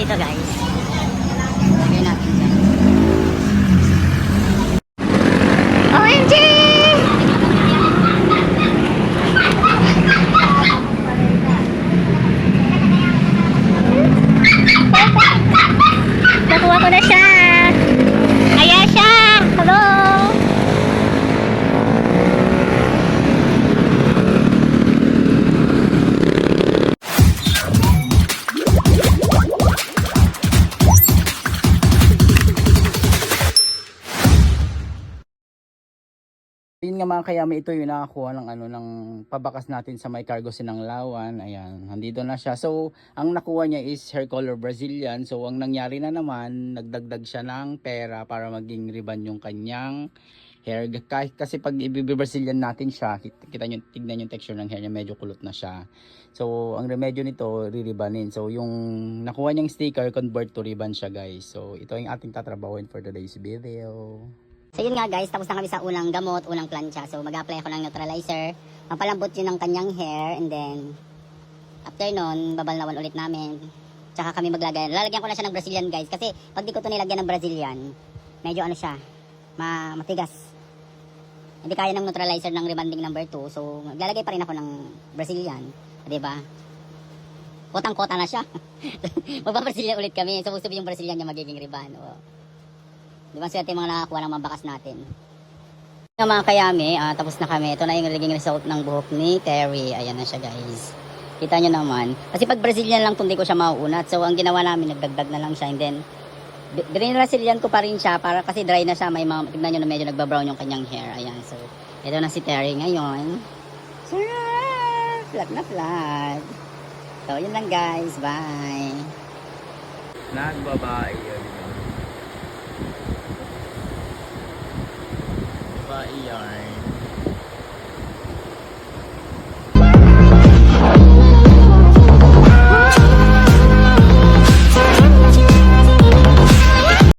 dito guys. Lagay natin dyan. OMG! Nakuha ko na siya. Ayan siya. Hello. Yun nga mga kayami, ito yung nakakuha ng ng pabakas natin sa may cargo Sinanglawan. Ayan, nandito na siya. So, ang nakuha niya is hair color Brazilian. So, ang nangyari na naman, nagdagdag siya ng pera para maging ribbon yung kanyang hair. Kasi pag i-Brazilian natin siya, kita nyo, tignan yung texture ng hair niya, medyo kulot na siya. So, ang remedyo nito, riribanin. So, yung nakuha niyang sticker, convert to ribbon siya guys. So, ito yung ating tatrabahuin for today's video. So yun nga guys, tapos na kami sa unang gamot, unang plancha. So mag-apply ako ng neutralizer. Pampalambot yun ng kanyang hair. And then, after nun, babalnawan ulit namin. Tsaka kami maglagay. Lalagyan ko na siya ng Brazilian guys. Kasi pag di ko ito nilagyan ng Brazilian, medyo ano siya, matigas. Hindi kaya ng neutralizer ng rebanding number 2. So maglalagay pa rin ako ng Brazilian. Diba? Kotang-kota na siya. Magpa-Brazilian ulit kami. So gusto yung Brazilian niya magiging riban. Di ba swerte mga nakakuha ng mga bakas natin. Mga kayami, tapos na kami. Ito na yung naging result ng buhok ni Terry. Ayan na siya guys. Kita nyo naman. Kasi pag Brazilian lang hindi ko siya mauunat. So ang ginawa namin, nagdagdag na lang siya. And then, Brazilian ko pa rin siya. Para kasi dry na siya. May mga, tignan nyo na medyo nagbabrown yung kanyang hair. Ayan. So, ito na si Terry ngayon. Flat na flat. So, yun lang guys. Bye. Nagbabae yun. Babae yarn.